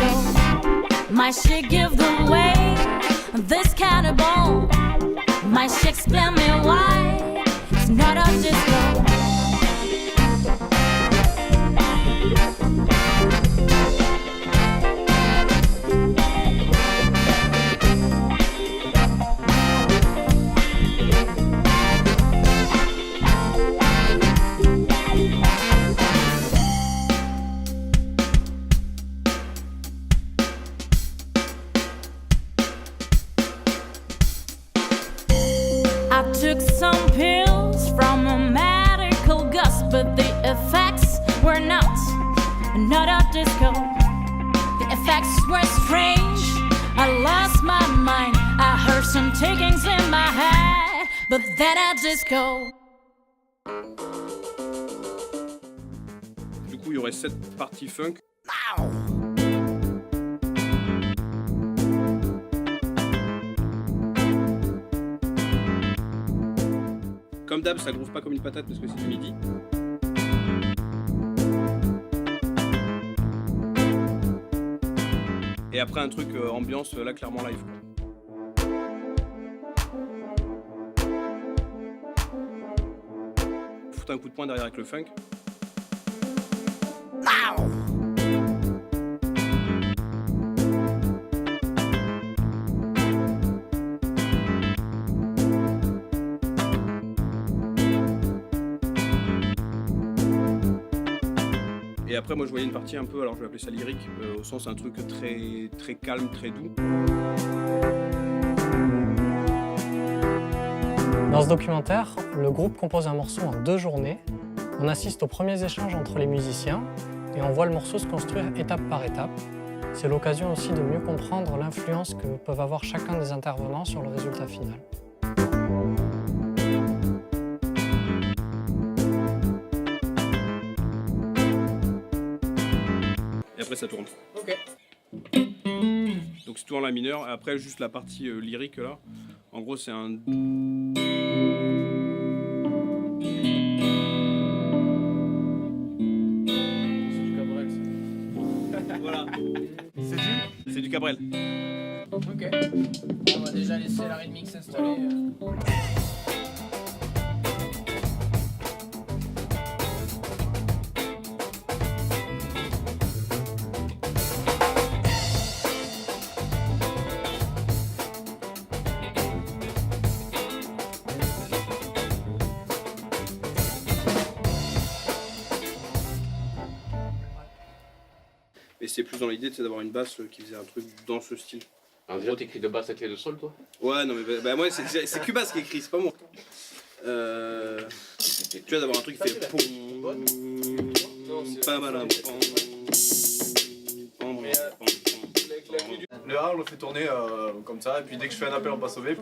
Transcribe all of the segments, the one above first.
disco. Might she give the way? This cannibal. Might she explain me why it's not a disco? I took some pills from a medical gust, but the effects were not a disco. The effects were strange. I lost my mind. I heard some takings in my head, but then a disco. Du coup, il y aurait cette partie funk. Comme d'hab, ça groove pas comme une patate parce que c'est du midi. Et après un truc ambiance là clairement live. Foutre un coup de poing derrière avec le funk. Et après, moi, je voyais une partie un peu, alors je vais appeler ça lyrique, au sens un truc très, très calme, très doux. Dans ce documentaire, le groupe compose un morceau en 2 journées. On assiste aux premiers échanges entre les musiciens et on voit le morceau se construire étape par étape. C'est l'occasion aussi de mieux comprendre l'influence que peuvent avoir chacun des intervenants sur le résultat final. Et après, ça tourne. Ok. Donc c'est tout en la mineure. Et après, juste la partie lyrique là. En gros, c'est un. C'est du Cabrel, ça. Voilà. C'est du Cabrel. Ok. On va déjà laisser la rythmique s'installer. Et c'est plus dans l'idée d'avoir une basse qui faisait un truc dans ce style. En gros, t'écris de basse à clé de sol, toi? Ouais, non, mais bah, moi, c'est Cubase qui écrit, c'est pas moi. Tu vois, d'avoir un truc qui fait. Pas mal. Le A, on le fait tourner comme ça, et puis dès que je fais un appel, on passe au V.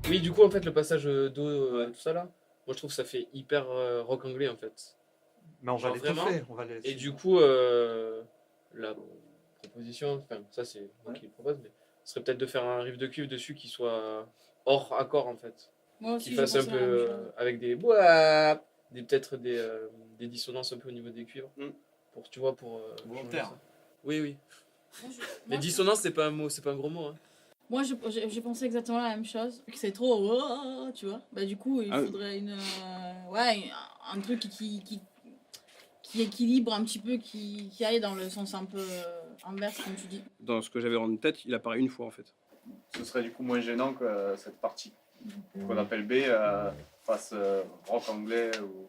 Oui, du coup, en fait, le passage d'eau, tout ça là, moi je trouve que ça fait hyper rock anglais en fait. Mais on va Genre vraiment. l'étoffer, on va les... Et du coup, la proposition, enfin, ça c'est moi qui le propose, mais ce serait peut-être de faire un riff de cuivre dessus qui soit hors accord en fait. Moi aussi, Qui fasse un je pensais à la peu même chose. avec peut-être des dissonances un peu au niveau des cuivres. Pour, tu vois, pour. Volontaire. changer ça. Oui, oui. Moi, je- Mais moi, dissonance, c'est pas un mot, c'est pas un gros mot. Hein. Moi, j'ai pensé exactement la même chose. Que c'est trop, oh, tu vois. Bah, du coup, il Ah oui. faudrait ouais, un truc qui équilibre un petit peu, qui aille dans le sens un peu inverse, comme tu dis. Dans ce que j'avais en tête, il apparaît une fois en fait. Ce serait du coup moins gênant que cette partie qu'on appelle B face rock anglais ou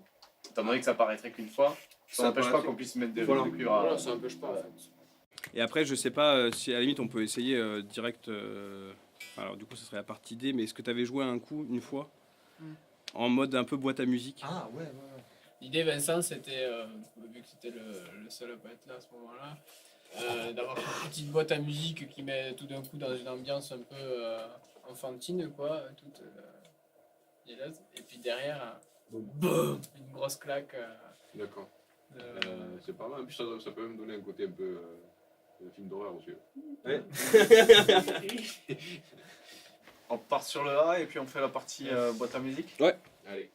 étant donné que ça paraîtrait qu'une fois, ça Ça n'empêche pas paraîtrait- qu'on puisse mettre des Voilà. riffs de cuivre à... ça empêche pas en fait. Et après, je sais pas si à la limite on peut essayer direct Alors du coup, ce serait la partie D, mais est-ce que tu avais joué un coup, une fois, Mm. en mode un peu boîte à musique? Ah ouais. L'idée, Vincent, c'était, vu que c'était le seul à pas être là à ce moment-là, d'avoir une petite boîte à musique qui met tout d'un coup dans une ambiance un peu enfantine, quoi, toute mielleuse. Et puis derrière, boum, une grosse claque. D'accord. De- C'est pas mal. Puis ça peut même donner un côté un peu film d'horreur aussi. On part sur le A et puis on fait la partie boîte à musique. Allez.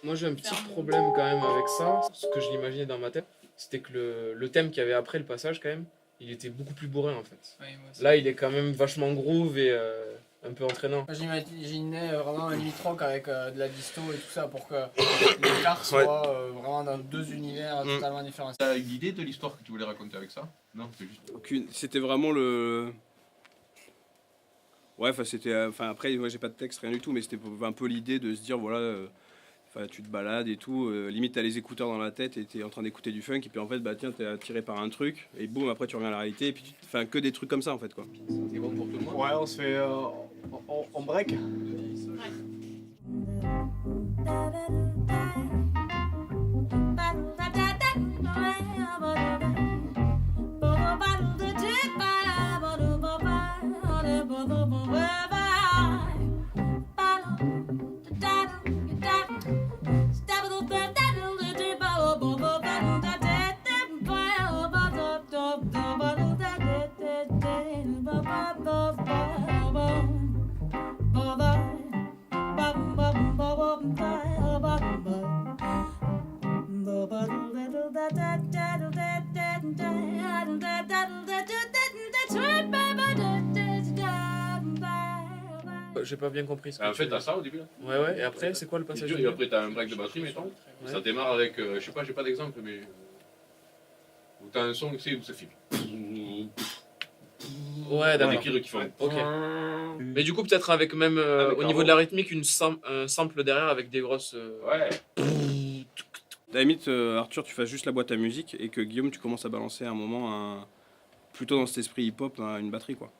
Moi j'ai un petit problème quand même avec ça. Ce que je l'imaginais dans ma tête, c'était que le thème qu'il y avait après le passage quand même, il était beaucoup plus bourrin en fait. Ouais, moi aussi. Là il est quand même vachement groove et un peu entraînant. Moi, j'imaginais vraiment un limit-rock avec de la disto et tout ça pour que l'écart soit vraiment dans deux univers totalement différents. T'as une idée de l'histoire que tu voulais raconter avec ça? Non, c'est juste. Aucune. C'était vraiment le. Ouais, enfin c'était. Enfin après, moi j'ai pas de texte, rien du tout, mais c'était un peu l'idée de se dire voilà. Enfin, tu te balades et tout, limite t'as les écouteurs dans la tête et t'es en train d'écouter du funk et puis en fait bah tiens t'es attiré par un truc et boum après tu reviens à la réalité et puis enfin que des trucs comme ça en fait quoi. C'est bon pour tout le monde? Ouais, on se fait. On break. J'ai pas bien compris ce que En tu fait, dis. t'as ça au début là. Ouais, et après c'est quoi le C'est passage dur, et après t'as un break de batterie, mettons. Ouais. Ça démarre avec, je sais pas, j'ai pas d'exemple, mais. Où t'as un son, tu sais, où ça fait. Ouais, T'as des d'accord. cris qui font. Ok. Mais du coup peut-être avec même Avec au un niveau rond. de la rythmique un sample derrière avec des grosses... Ouais. À la limite Arthur tu fasses juste la boîte à musique et que Guillaume tu commences à balancer à un moment plutôt dans cet esprit hip-hop une batterie quoi.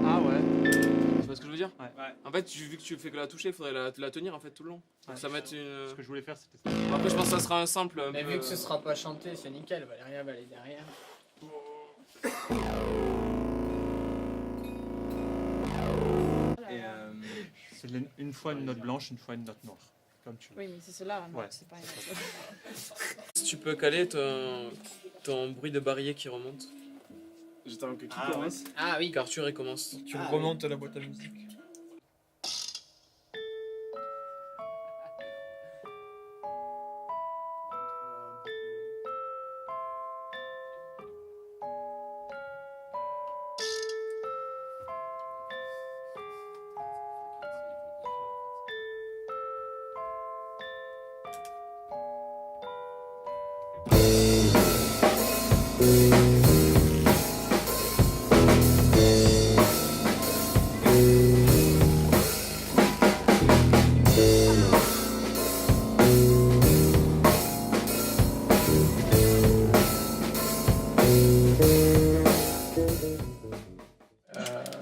Ah ouais. Tu vois ce que je veux dire? Ouais. En fait, vu que tu fais que la toucher, il faudrait la tenir en fait tout le long. Donc ça va être une... Ce que je voulais faire, c'était Après je pense que ça sera un sample un Mais peu... vu que ce sera pas chanté, c'est nickel, Valéria va aller derrière. C'est une fois une note blanche, une fois une note noire. Comme tu veux. Oui, mais c'est cela, Ouais. c'est pas Si tu peux caler ton bruit de barillet qui remonte. J'attends que qui Ah, commence. Ah oui, Qu'Arthur il commence. Tu remontes la boîte à musique.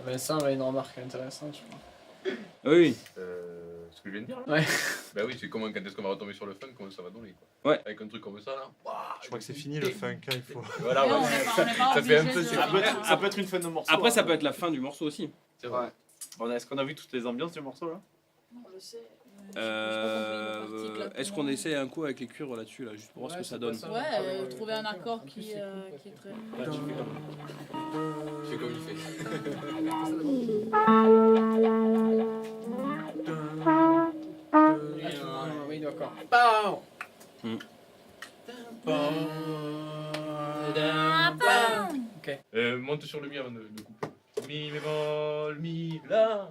Vincent avait une remarque intéressante, je crois. Oui. Ce ce que je viens de dire là. Ouais. Bah oui, c'est comment quand est-ce qu'on va retomber sur le funk, comment ça va donner quoi. Ouais. Avec un truc comme ça là. Je crois que c'est fini le funk, hein, il faut. Voilà, Mais ouais. on n'est pas Ça fait un obligé peu, de- c'est Ça peut être une fin de morceau. Après, hein. ça peut être la fin du morceau aussi. C'est vrai. Est-ce qu'on a vu toutes les ambiances du morceau là? On le sait. Est-ce qu'on essaie un coup avec les cuivres là-dessus, là, juste pour voir ce que ça donne? Ouais, trouver un accord qui est très. Là, tu fais comme il fait. Oui, d'accord. Bam. Monte sur le mi avant de couper. Mi, bémol, mi, la.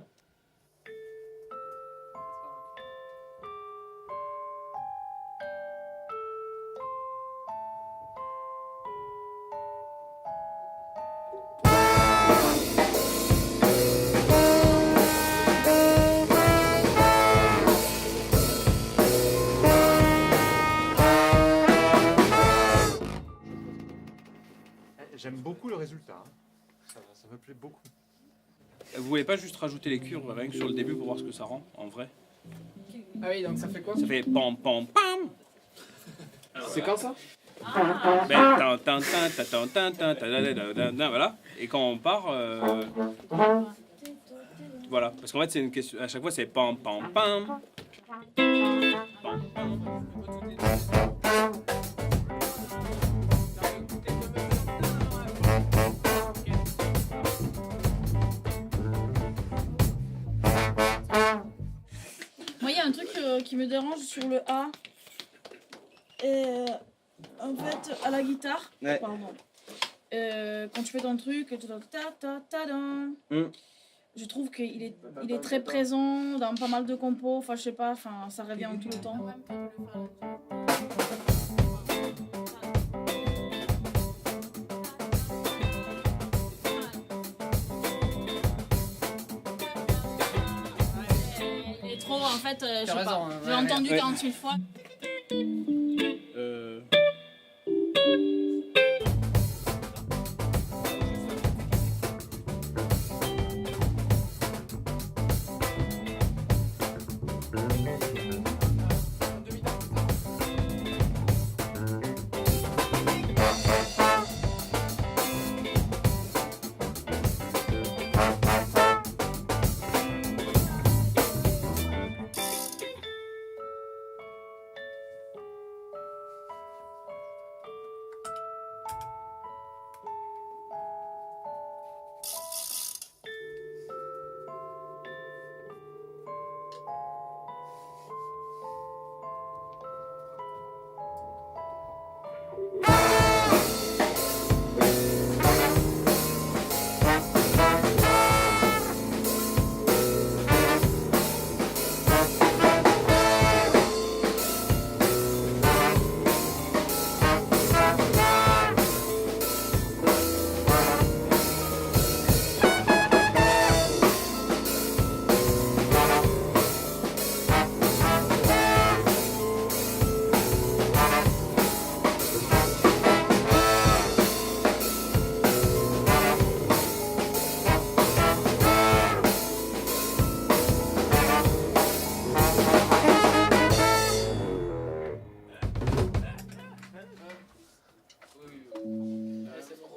J'aime beaucoup le résultat. Hein. Ça me plaît beaucoup. Vous voulez pas juste rajouter les cuivres rien que sur le début pour voir ce que ça rend, en vrai? Ah oui, donc ça fait quoi? Ça fait pam pam pam. C'est quand ça? Ben, tan, tan, tan, ta, tan, tan, tan, ta, da, da, da, da, da, voilà. Et quand on part, voilà. Parce qu'en fait, c'est une question. À chaque fois, c'est pam pam pam. Pam, pam. Moi, il y a un truc qui me dérange sur le A. Et, en fait, à la guitare, Ouais. pardon. Quand tu fais ton truc, je trouve qu'il est, il est très présent dans pas mal de compos. Enfin, je sais pas, enfin, ça revient tout le temps. Il est trop, en fait, je sais raison, pas. hein, Je l'ai ouais, entendu ouais. 40 000 fois.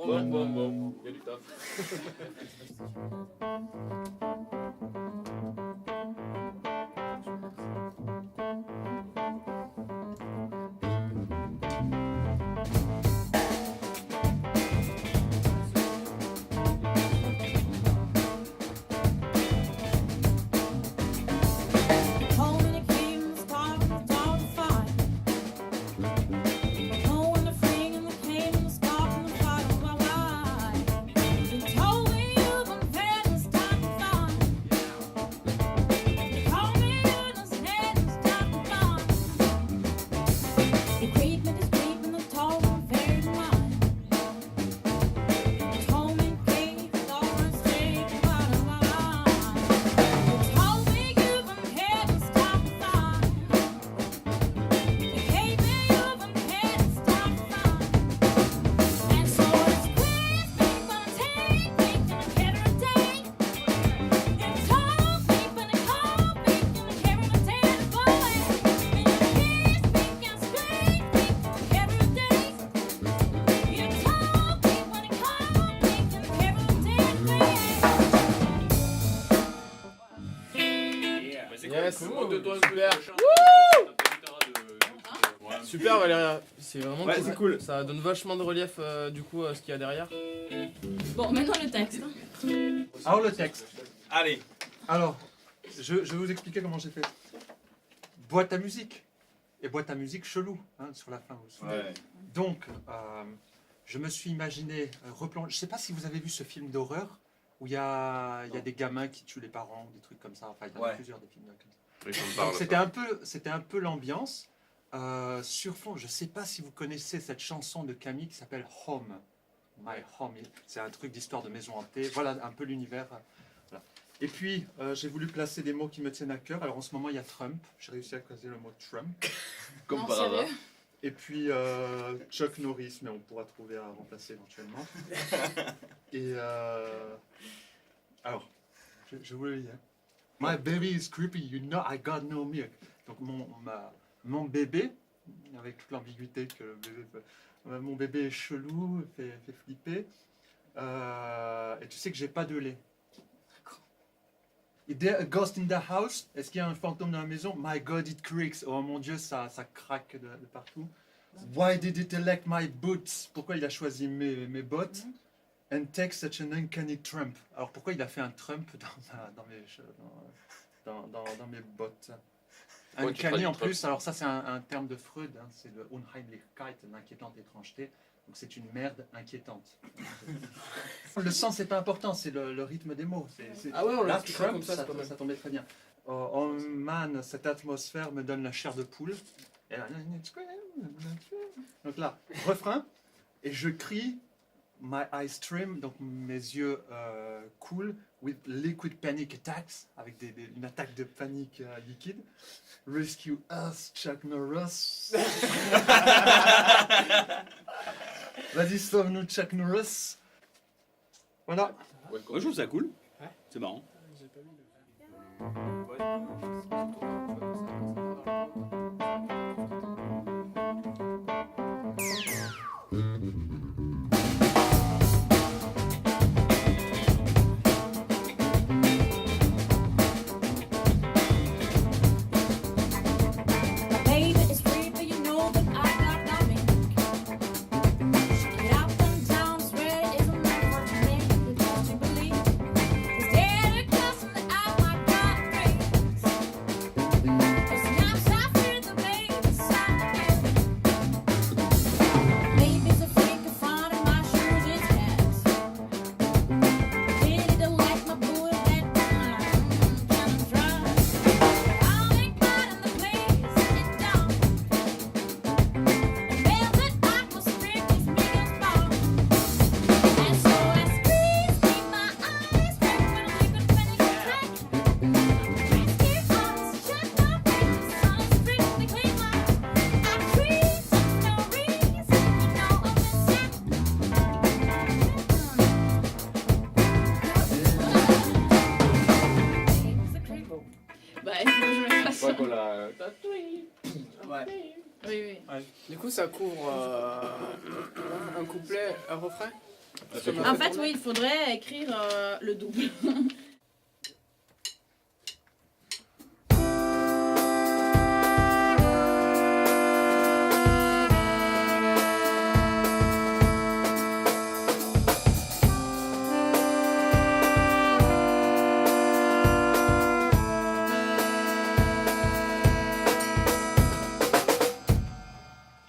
Bon, bon, bon, il y a du taf. Oh, when it came to start, it's all the fight. Oh, when the thing and the came to start and the fight, why? You told me you've been fed and start to fight. Monte-toi un Super. peu, chante, ça t'évitera de- Ouais. Super Valéria, c'est vraiment Ouais, c'est cool. Ça donne vachement de relief du coup à ce qu'il y a derrière. Bon, maintenant le texte. Alors le texte. Allez. Alors, je vais vous expliquer comment j'ai fait. Boîte à musique. Et boîte à musique chelou, hein, sur la fin. Vous vous souvenez. Ouais. Donc, je me suis imaginé replonger. Je ne sais pas si vous avez vu ce film d'horreur où il y a des gamins qui tuent les parents, des trucs comme ça. Enfin, il y en a Ouais. plusieurs des films comme ça. Oui, ça me Donc, parle, c'était un peu l'ambiance. Sur fond, je ne sais pas si vous connaissez cette chanson de Camille qui s'appelle Home. My Home. C'est un truc d'histoire de maison hantée. Voilà un peu l'univers. Voilà. Et puis, j'ai voulu placer des mots qui me tiennent à cœur. Alors en ce moment, il y a Trump. J'ai réussi à caser le mot Trump. Comme Non, par sérieux hasard. Et puis Chuck Norris, mais on pourra trouver à remplacer éventuellement. Et alors, je vous le lis. Hein. My baby is creepy, you know I got no milk. Donc mon bébé, avec toute l'ambiguïté que le bébé peut. Mon bébé est chelou, fait flipper. Et tu sais que j'ai pas de lait. Is there a ghost in the house? Est-ce qu'il y a un fantôme dans la maison? My God, it creaks. Oh mon Dieu, ça craque de partout. Why did it elect my boots? Pourquoi il a choisi mes bottes? And take such an uncanny Trump. Alors pourquoi il a fait un Trump dans mes bottes? Pourquoi tu Uncanny traduis en Trump? plus, alors ça c'est un terme de Freud, hein, c'est le Unheimlichkeit, une inquiétante étrangeté. Donc c'est une merde inquiétante. Le sens c'est pas important, c'est le rythme des mots. Ah ouais, on Là, l'expliquera Trump, comme ça, c'est pas mal. ça tombait très bien. Oh man, cette atmosphère me donne la chair de poule. Et là, donc là, refrain, et je crie My eyes stream, donc mes yeux coulent, with liquid panic attacks, avec une attaque de panique liquide. Rescue us, Chuck Norris. Vas-y, sauve-nous, Chuck Norris. Voilà. Moi, je trouve ça cool. C'est marrant. Baby, it's free, but you know that I got no milk. Get up and down, swear it isn't meant for me. Don't you believe? 'Cause they're the customer that I might got dreams. 'Cause snaps after the baby's side. Baby's a freak, I found in my shoes, it's hats. Really don't like my booty that time. Can I try? I'll make mine in the place, sit down. The velvet atmosphere is making fun. And so I squeeze in my eyes, when a liquid panic attack. Rescue us, shut my face, sun is freezing the clean line. I freeze for no reason, you know I'm insane. Bah, il faut que je me fasse. Je crois qu'on l'a. Oui. Du coup, ça couvre un couplet, un refrain. En fait, oui, il faudrait écrire le double.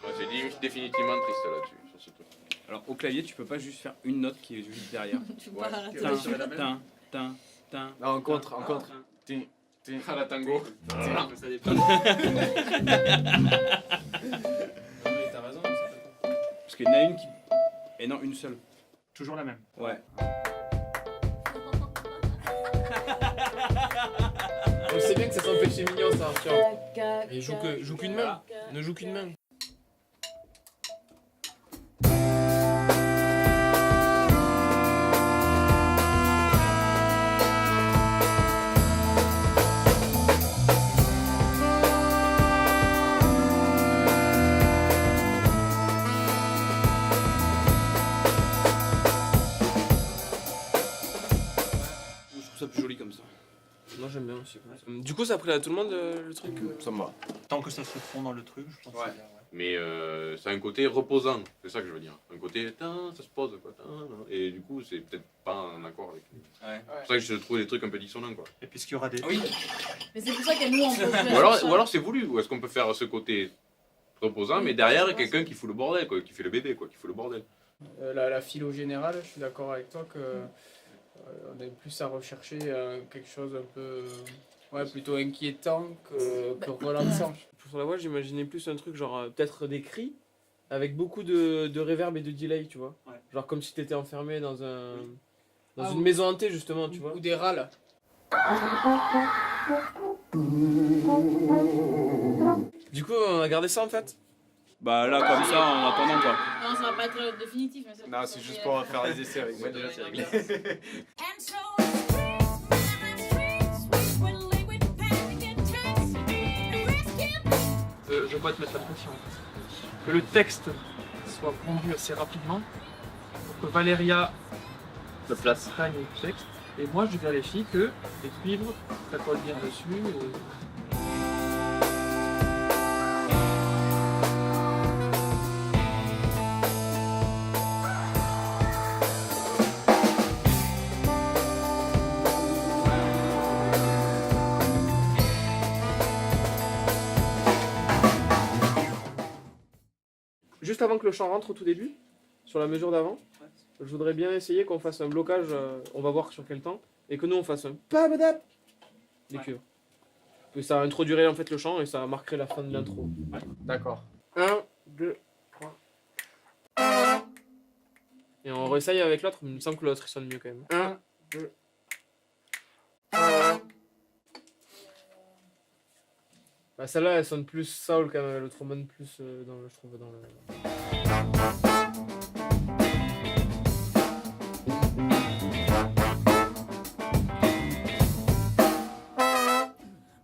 Ouais, c'est définitivement triste là-dessus, sur ce truc. Alors au clavier, tu peux pas juste faire une note qui est juste derrière. Tu peux pas arrêter Tin, de jouer. tin. Ah, en contre. À la tango. Ça dépend. Non, mais t'as raison, c'est pas con. Parce qu'il y en a une qui. Et non, une seule. Toujours la même. Ouais. On sait bien que ça sent péché mignon ça, Arthur. Et joue qu'une main. Ne joue qu'une main. Je trouve ça plus joli comme ça. Moi j'aime bien. aussi. Du coup, ça a plu à tout le monde le truc Ça me va. Tant que ça se fond dans le truc, je pense que Ouais. c'est bien, ouais. Mais c'est un côté reposant, c'est ça que je veux dire. Un côté, ça se pose, quoi. Et du coup, c'est peut-être pas en accord avec. Ouais. C'est pour ça que je trouve des trucs un peu dissonants, quoi. Et puis, est-ce qu'il y aura des... Oui. Mais c'est pour ça que nous, on peut faire Ou alors c'est voulu, ou est-ce qu'on peut faire ce côté reposant, mais derrière quelqu'un qui fout le bordel, quoi, qui fait le BD, quoi, qui fout le bordel. La philo générale, je suis d'accord avec toi que on est plus à rechercher quelque chose un peu plutôt inquiétant que relaxant. Sur la voix, j'imaginais plus un truc genre peut-être des cris avec beaucoup de reverb et de delay, tu vois. Ouais. Genre comme si tu étais enfermé dans Ah, une maison hantée justement, tu vois. Ou des râles. Du coup, on a gardé ça en fait. Bah là, comme ça, en attendant quoi. Non, ça va pas être définitif. Mais Non, c'est juste pour faire les essais avec moi, déjà c'est réglé. And so streets, we liquid panic attacks and rescue. Je dois te mettre la pression. Que le texte soit pondu assez rapidement pour que Valéria Le place. prenne le texte. Et moi, je vérifie que les cuivres s'accordent bien dessus. Juste avant que le chant rentre au tout début, sur la mesure d'avant, je voudrais bien essayer qu'on fasse un blocage, on va voir sur quel temps, et que nous on fasse un pabadap des cuivres. Que ça introduirait en fait le chant et ça marquerait la fin de l'intro. D'accord. 1, 2, 3. Et on réessaye avec l'autre, mais il me semble que l'autre il sonne mieux quand même. 1, 2. Bah celle-là elle sonne plus soul quand même, le trombone plus je trouve dans le...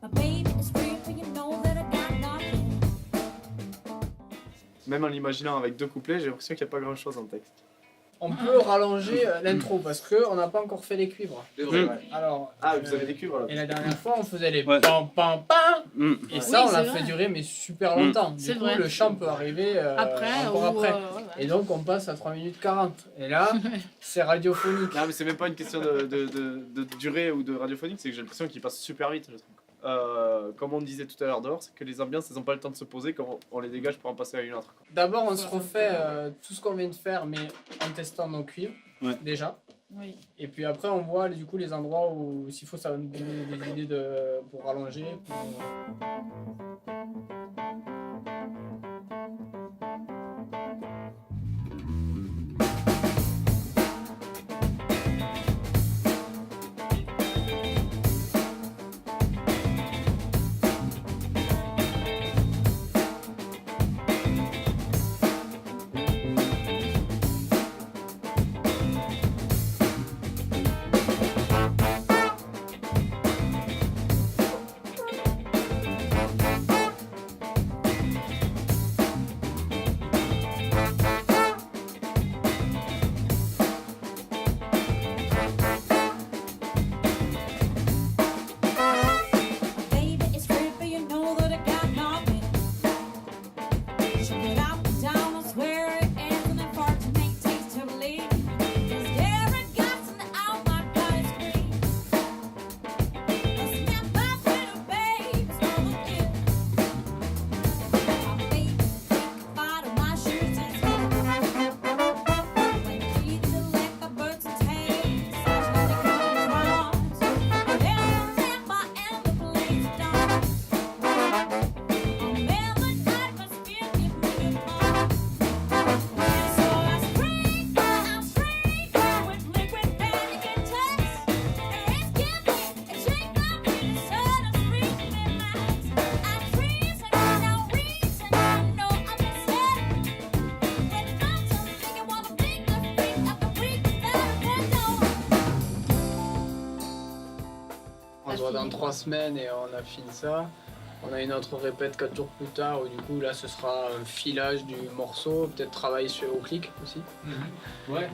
My baby is free, but you know that I got nothing. Même en l'imaginant avec deux couplets, j'ai l'impression qu'il n'y a pas grand chose en texte. On peut rallonger l'intro parce qu'on n'a pas encore fait les cuivres. C'est vrai, ouais. Alors, Ah, vous avez des cuivres là. et la dernière fois on faisait les Ouais. pam pam pam et ça Oui, on l'a c'est fait vrai. durer mais super longtemps. Du C'est coup vrai. le chant peut arriver Après, encore ou, après. ouais. Et donc on passe à 3 minutes 40. Et là c'est radiophonique. Non, mais c'est même pas une question de durée ou de radiophonique, c'est que j'ai l'impression qu'il passe super vite le truc. Comme on disait tout à l'heure dehors, c'est que les ambiances elles ont pas le temps de se poser, quand on les dégage pour en passer à une autre. D'abord on se refait tout ce qu'on vient de faire mais en testant nos cuivres Ouais. déjà. Oui. Et puis après on voit du coup les endroits où s'il faut ça va nous donner des idées pour rallonger. My baby is free, but you know that I got nothing. Shake it up and down, I swear it isn't that far to make taste to believe. There's scary guts in the out, my God is free. Let's snap my little baby's gonna give. My baby think about my shoes and skin. When he the liquor birds and taste, such as the color runs. And every lamp and the blaze of dawn. On midnight, my spirit give me good love. And so I scream with liquid panic and text. And rescue me and shake my feet and set us free from their minds. I freeze and for no reason, I know I'm upset. When it comes to thinking, wanna make the freak of the freak that I know. On se voit dans 3 semaines et on a fini ça. On a une autre répète 4 jours plus tard où du coup là ce sera un filage du morceau, peut-être travail au clic aussi. Ouais.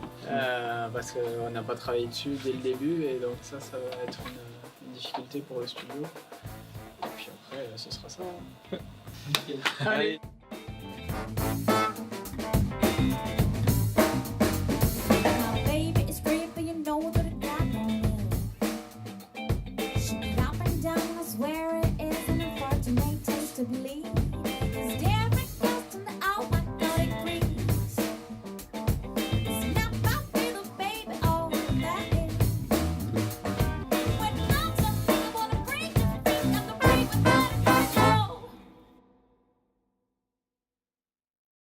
Parce qu'on n'a pas travaillé dessus dès le début et donc ça va être une difficulté pour le studio. Et puis après, ce sera ça. Allez.